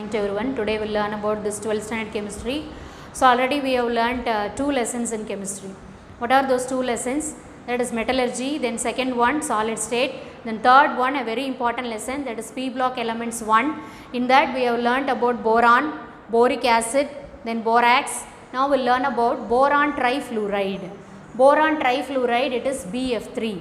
morning to everyone. Today we'll learn about this 12th standard chemistry. So already we have learnt 2 lessons in chemistry. What are those 2 lessons? That is metallurgy, then second one solid state, then third one a very important lesson, that is P block elements 1. In that we have learnt about boron, boric acid, then borax. Now we'll learn about boron trifluoride. Boron trifluoride, it is BF3.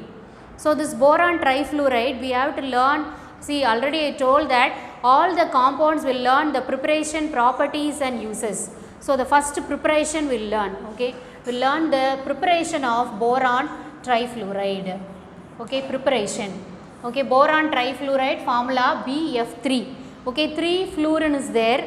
So this boron trifluoride we have to learn. See, already I told that all the compounds will learn the preparation, properties and uses. So the first preparation we'll learn, okay. We'll learn the preparation of boron trifluoride. Okay, preparation. Okay, boron trifluoride formula BF3. Okay, 3 fluorine is there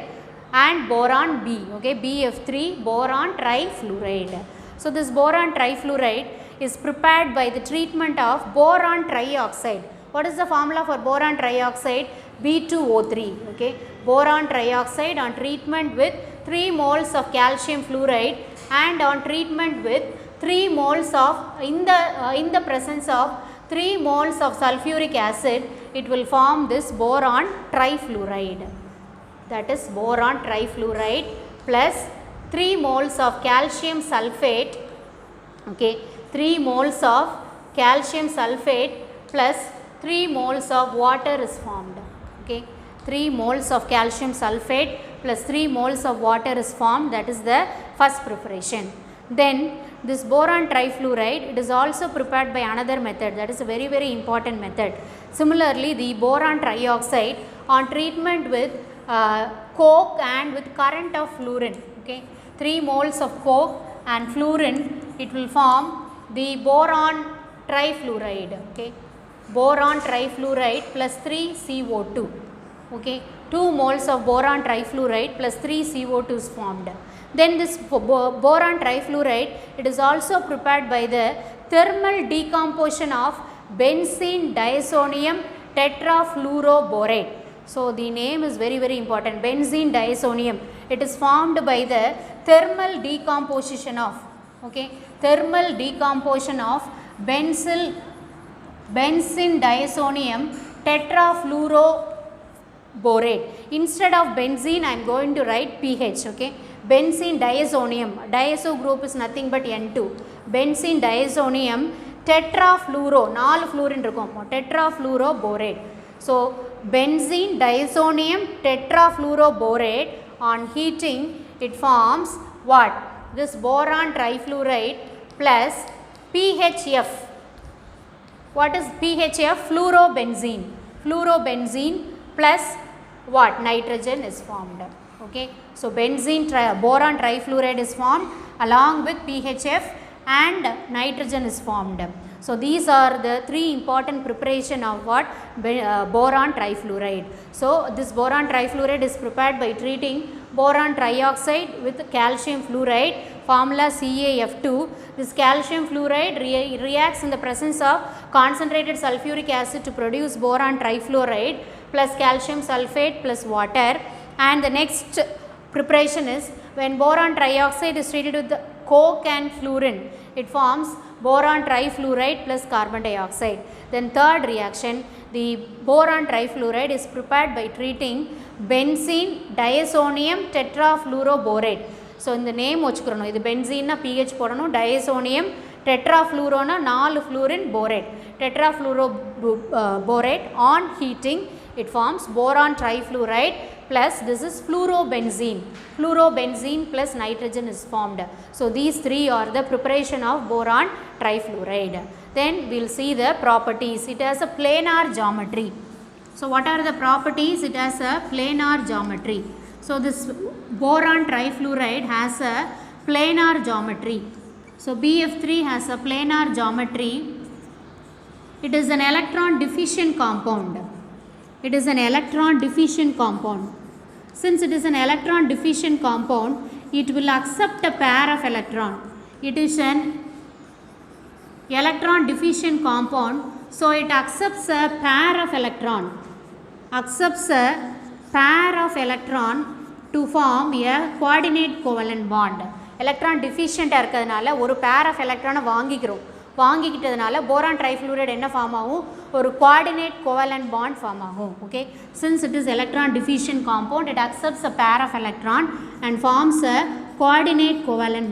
and boron B. Okay, BF3 boron trifluoride. So this boron trifluoride is prepared by the treatment of boron trioxide. What is the formula for boron trioxide? B2O3. Okay, boron trioxide on treatment with 3 moles of calcium fluoride and on treatment with 3 moles of in the presence of 3 moles of sulfuric acid, it will form this boron trifluoride. That is boron trifluoride plus 3 moles of calcium sulfate. Okay, 3 moles of calcium sulfate plus 3 moles of water is formed. Okay, 3 moles of calcium sulfate plus 3 moles of water is formed. That is the first preparation. Then this boron trifluoride, it is also prepared by another method, that is a very very important method. Similarly, the boron trioxide on treatment with coke and with current of fluorine. Okay, 3 moles of coke and fluorine, it will form the boron trifluoride. Okay, boron trifluoride plus 3 CO2. Okay, 2 moles of boron trifluoride plus 3 CO2 is formed. Then this boron trifluoride, it is also prepared by the thermal decomposition of benzene diazonium tetrafluoroborate. So the name is very very important, benzene diazonium. It is formed by the thermal decomposition of, okay, thermal decomposition of benzene diazonium tetrafluoroborate. Instead of benzene I am going to write pH. Okay, benzene diazonium, diazo group is nothing but N2. Benzene diazonium tetrafluoro, 4 fluorine irukum, tetrafluoroborate. So benzene diazonium tetrafluoroborate, on heating it forms what? This boron trifluoride plus PHF. What is PHF? Fluorobenzene. Fluorobenzene plus what? Nitrogen is formed. Okay, so boron trifluoride is formed along with PHF and nitrogen is formed. So these are the 3 important preparation of what? Boron trifluoride. So this boron trifluoride is prepared by treating boron trioxide with calcium fluoride, formula CaF2. This calcium fluoride reacts in the presence of concentrated sulfuric acid to produce boron trifluoride plus calcium sulfate plus water. And the next preparation is when boron trioxide is treated with the coke and fluorine, it forms boron trifluoride plus carbon dioxide. Then third reaction, the boron trifluoride is prepared by treating benzene diazonium tetrafluoroborate. So in the name vachukrono, idu benzene na pH podano, diazonium tetrafluoro na 4 fluorine borate, tetrafluoroborate. On heating it forms boron trifluoride plus this is fluorobenzene. Fluorobenzene plus nitrogen is formed. So these 3 are the preparation of boron trifluoride. Then we will see the properties. It has a planar geometry. So what are the properties? It has a planar geometry. So this boron trifluoride has a planar geometry. So BF3 has a planar geometry. It is an electron deficient compound. It is an electron deficient compound. Since it is an electron deficient compound, it will accept a pair of electron. It is an electron deficient compound, so it accepts a pair of electron. Accepts a pair of electron to form a coordinate covalent bond. Electron deficient இருக்கிறதுனால ஒரு pair of electron வாங்கிக்கிறோம். வாங்கிக்கிட்டதுனால boron trifluoride என்ன form ஆகும், ஒரு coordinate covalent bond form ஆகும். Okay, since it is electron deficient compound, it accepts a pair of electron and forms a coordinate covalent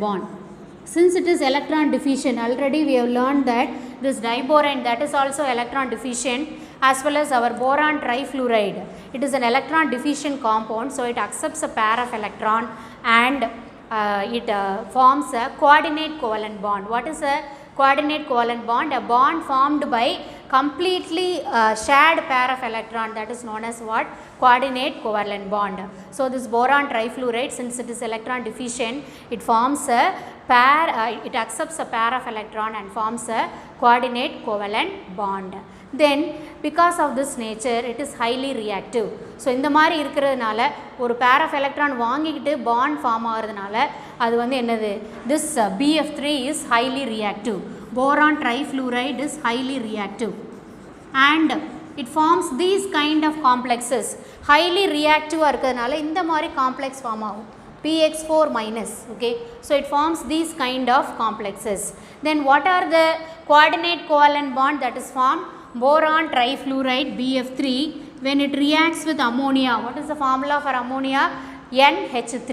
bond Since it is electron deficient, already we have learned that this diborane, that is also electron deficient, as well as our boron trifluoride, it is an electron deficient compound, so it accepts a pair of electron and it forms a coordinate covalent bond. What is a coordinate covalent bond? A bond formed by completely shared pair of electron, that is known as what? Coordinate covalent bond. So this boron trifluoride, since it is electron deficient, it forms a pair, it accepts a pair of electron and forms a coordinate covalent bond. Then because of this nature, it is highly reactive. So இந்த மாதிரி இருக்கிறதுனால ஒரு pair of electron வாங்கிக்கிட்டு bond form ஆகிறதுனால அது வந்து என்னது, this BF3 is highly reactive. Boron trifluoride is highly reactive and it forms these kind of complexes. Highly reactive இருக்கிறதுனால இந்த மாதிரி complex form ஆகும், PX4 minus. Okay, so it forms these kind of complexes. Then what are the coordinate covalent bond that is formed? Boron trifluoride BF3, when it reacts with ammonia, what is the formula for ammonia? NH3.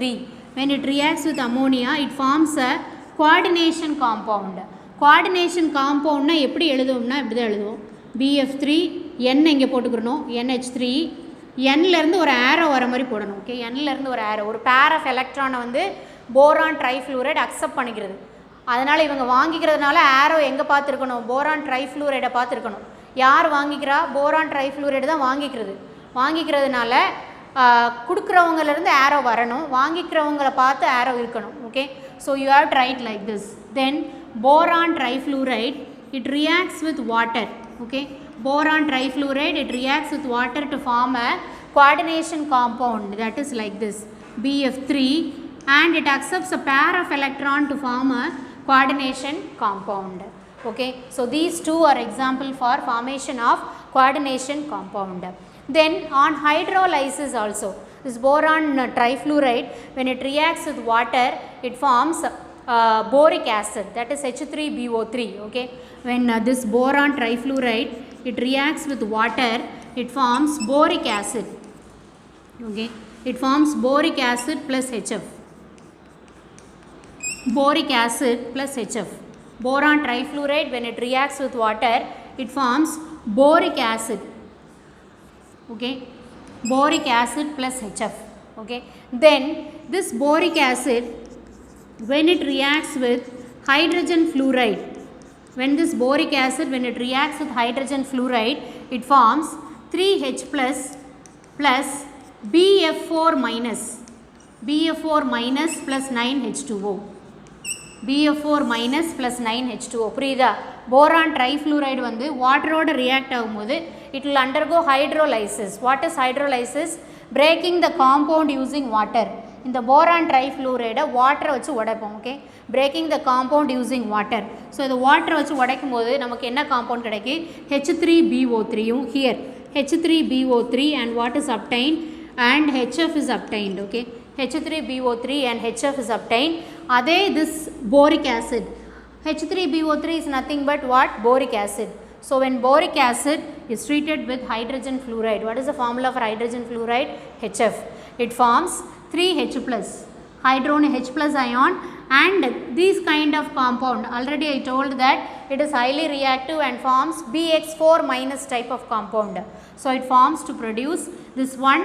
When it reacts with ammonia, it forms a coordination compound. Coordination compound na எப்படி எழுதுவோம்னா இப்படி தான் எழுதுவோம், BF3 N இங்கே போட்டுக்கிறணும், NH3, Nல இருந்து ஒரு arrow வர மாதிரி போடணும். ஓகே, Nல இருந்து ஒரு arrow, ஒரு pair of electron வந்து boron trifluoride accept பண்ணிக்கிறது. அதனால் இவங்க வாங்கிக்கிறதுனால arrow எங்கே பார்த்துருக்கணும், boron trifluoride பார்த்துருக்கணும். யார் வாங்கிக்கிறா, போரான் ட்ரைஃப்ளூரைடு தான் வாங்கிக்கிறதுனால கொடுக்குறவங்கலேருந்து ஆரோ வரணும், வாங்கிக்கிறவங்களை பார்த்து ஆரோ இருக்கணும். Okay, so you have to right like this. Then boron trifluoride, it reacts with water. Okay, boron trifluoride, it reacts with water to form a coordination compound, that is like this, BF3, and it accepts a pair of electron to form a coordination compound. Okay, so these two are example for formation of coordination compound. Then on hydrolysis also, this boron trifluoride, when it reacts with water, it forms boric acid, that is H3BO3. Okay, when this boron trifluoride, it reacts with water, it forms boric acid. Okay, it forms boric acid plus HF. Boric acid plus HF. Boron trifluoride, when it reacts with water, it forms boric acid. Okay, boric acid plus HF. Okay, then this boric acid, when it reacts with hydrogen fluoride, when this boric acid, when it reacts with hydrogen fluoride, it forms 3H plus BF4 minus plus 9H2O. BF4 minus plus 9H2O. புரியுதா? Boron trifluoride வந்து வாட்டரோட react ஆகும்போது it will undergo hydrolysis. What is hydrolysis? Breaking the compound using water. இந்த boron ட்ரைஃப்ளூரைடை வாட்டரை வச்சு உடைப்போம். Okay, breaking the compound using water. So இந்த வாட்டரை வச்சு உடைக்கும் போது நமக்கு என்ன காம்பவுண்ட் கிடைக்கு? H3BO3யும் here H3BO3 and what is obtained, and HF is obtained. Okay, H3BO3 and HF is obtained. Adhe this boric acid, H3BO3 is nothing but what? Boric acid. So when boric acid is treated with hydrogen fluoride, what is the formula for hydrogen fluoride? HF. It forms 3H plus, hydrogen H plus ion, and these kind of compound, already I told that it is highly reactive and forms BX4 minus type of compound. So it forms to produce this one,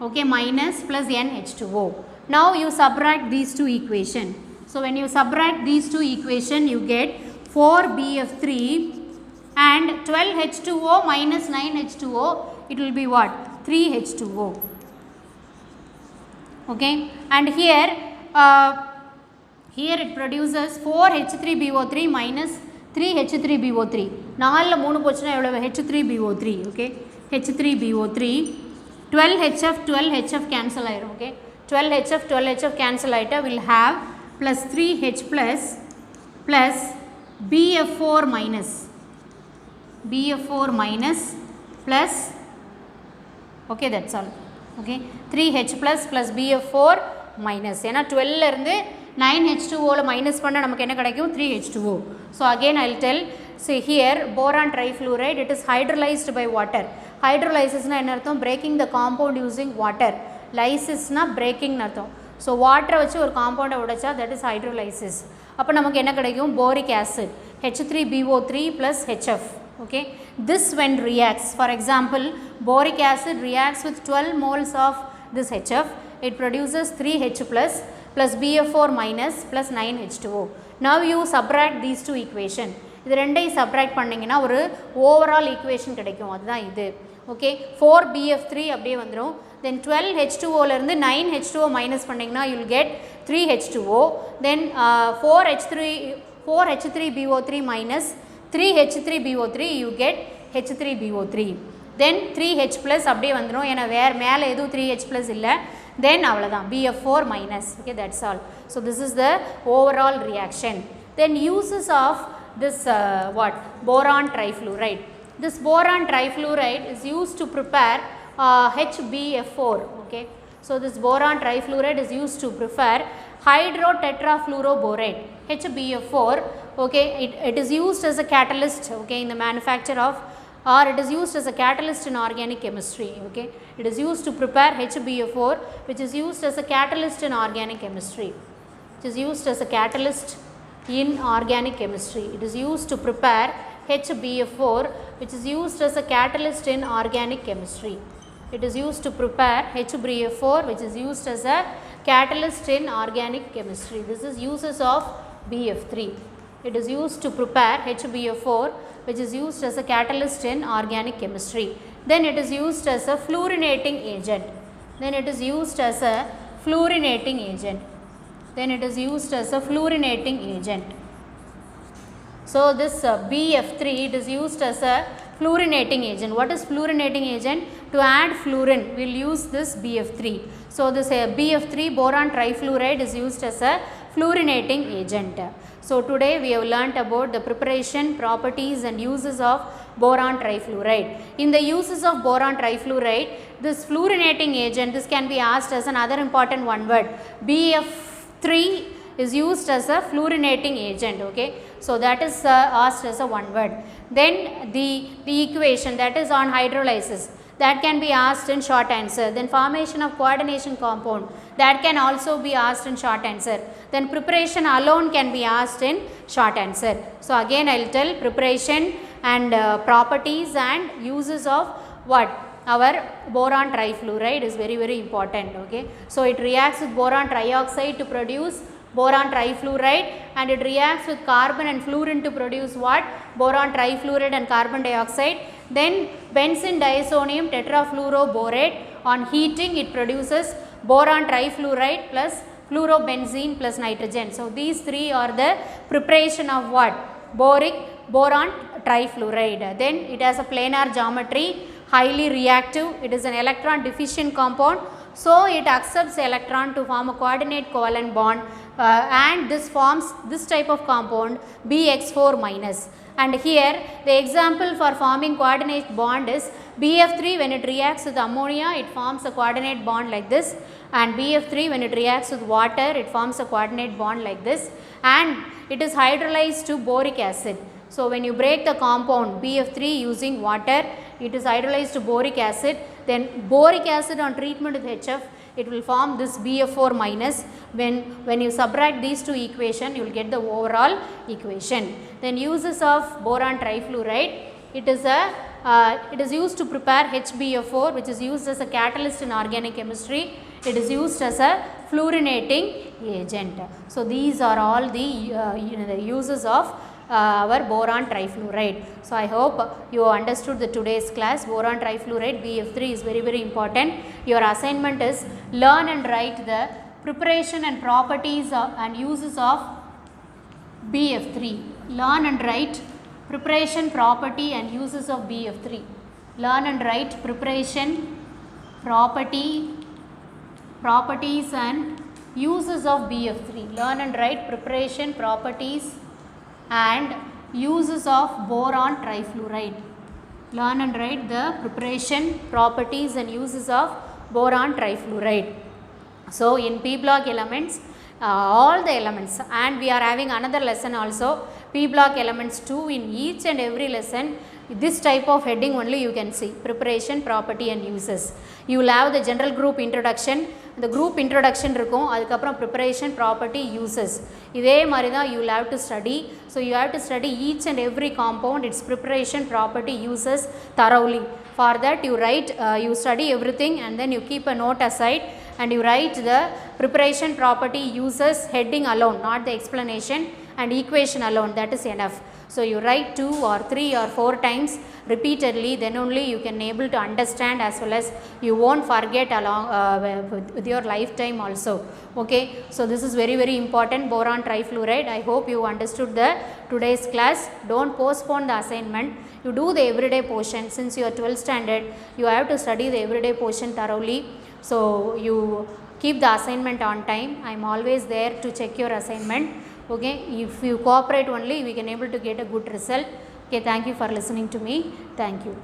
okay, minus plus NH2O. Now you subtract these two equation. So when you subtract these two equation, you get 4BF3 and 12H2O minus 9H2O, it will be what? 3H2O. Okay, and here it produces 4H3BO3 minus 3H3BO3. 4ல 3 போச்சுனா எவ்வளவு? H3BO3. Okay, H3BO3, 12HF cancel ஆயிரும். Okay, 12HF cancel ஆயிட்டா will have plus 3H plus BF4 minus plus, okay, that's all. Okay, 3H plus BF4 minus, ஏன்னா 12ல இருந்து 9H2O minus பண்ண நமக்கு என்ன கிடைக்கும் 3H2O. So again I will tell, see here boron trifluoride, it is hydrolyzed by water. Hydrolysis na என்ன அர்த்தம், breaking the compound using water. Lysis na breaking னு அர்த்தம். So water வச்சு ஒரு compound உடைச்சா that is hydrolysis. அப்போ நமக்கு என்ன கிடைக்கும், boric acid H3BO3 plus HF. Okay, this when reacts, for example boric acid reacts with 12 moles of this HF, it produces 3H plus BF4 minus plus 9H2O. Now you subtract these two equation. இது ரெண்டையும் subtract பண்ணிங்கன்னா ஒரு overall equation கிடைக்கும், அதுதான் இது. Okay, 4BF3 அப்படியே வந்துடும். Then 12H2Oலேருந்து 9H2O minus பண்ணிங்கன்னா you will get 3H2O. Then 4H3BO3 minus 3H3BO3 you get H3BO3. Then 3H plus அப்படியே வந்துடும், ஏன்னா வேறு மேலே எதுவும் 3H plus இல்லை. Then அவ்வளோதான் BF4 minus. Okay, that's all. So this is the overall reaction. Then uses of this what, boron trifluoride. This boron trifluoride is used to prepare HBF4. Okay, so this boron trifluoride is used to prepare hydrotetrafluoroborate HBF4. Okay, it is used as a catalyst, okay, in the manufacture of, or it is used as a catalyst in organic chemistry. Okay, it is used to prepare HBF4, which is used as a catalyst in organic chemistry. It is used as a catalyst in organic chemistry. It is used to prepare HBF4, which is used as a catalyst in organic chemistry. It is used to prepare HBF4, which is used as a catalyst in organic chemistry. This is uses of BF3. It is used to prepare HBF4, which is used as a catalyst in organic chemistry. Then it is used as a fluorinating agent. Then it is used as a fluorinating agent. Then it is used as a fluorinating agent. So this BF3, it is used as a fluorinating agent. What is fluorinating agent? To add fluorine, we will use this BF3. So this BF3 boron trifluoride is used as a fluorinating agent. So today we have learnt about the preparation, properties and uses of boron trifluoride. In the uses of boron trifluoride, this fluorinating agent, this can be asked as another important one word. BF3 is used as a fluorinating agent. Okay, so that is asked as a one word. Then the equation, that is on hydrolysis, that can be asked in short answer. Then formation of coordination compound, that can also be asked in short answer. Then preparation alone can be asked in short answer. So again I will tell preparation and properties and uses of what, our boron trifluoride is very important. Okay, so it reacts with boron trioxide to produce boron trifluoride, and it reacts with carbon and fluorine to produce what, boron trifluoride and carbon dioxide. Then benzene diazonium tetrafluoroborate, on heating it produces boron trifluoride plus fluorobenzene plus nitrogen. So these three are the preparation of what, boron trifluoride. Then it has a planar geometry, highly reactive, it is an electron deficient compound, so it accepts electron to form a coordinate covalent bond, and this forms this type of compound BX4 minus. And here the example for forming coordinate bond is BF3. When it reacts with ammonia, it forms a coordinate bond like this, and BF3 when it reacts with water, it forms a coordinate bond like this, and it is hydrolyzed to boric acid. So when you break the compound BF3 using water, it is hydrolyzed to boric acid. Then boric acid on treatment with HF, it will form this BF4 minus. When you subtract these two equation, you will get the overall equation. Then uses of boron trifluoride, it is used to prepare HBF4, which is used as a catalyst in organic chemistry. It is used as a fluorinating agent. So these are all the uses of our boron trifluoride. So I hope you understood the today's class. Boron trifluoride BF3 is very important. Your assignment is learn and write the preparation and properties and uses of BF3. Learn and write preparation, property and uses of BF3. Learn and write preparation, properties and uses of BF3. Learn and write preparation, properties and uses of boron trifluoride. Learn and write the preparation, properties and uses of boron trifluoride. So in P block elements, all the elements, and we are having another lesson also, P block elements 2 in each and every lesson. This type of heading only you can see, preparation, property and uses. You will have the general group introduction, the group introduction இருக்கும், அதுக்கப்புறம் preparation, property, uses. இதே மாதிரி தான் you will have to study. So you have to study each and every compound, its preparation, property, uses thoroughly. For that you write, you study everything and then you keep a note aside and you write the preparation, property, uses heading alone, not the explanation, and equation alone, that is enough. So you write 2 or 3 or 4 times repeatedly, then only you can able to understand, as well as you won't forget along with your lifetime also. Okay, so this is very very important, boron trifluoride. I hope you understood the today's class. Don't postpone the assignment, you do the everyday portion. Since you are 12th standard, you have to study the everyday portion thoroughly. So you keep the assignment on time. I am always there to check your assignment. Okay, if you cooperate only, we can able to get a good result. Okay, thank you for listening to me. Thank you.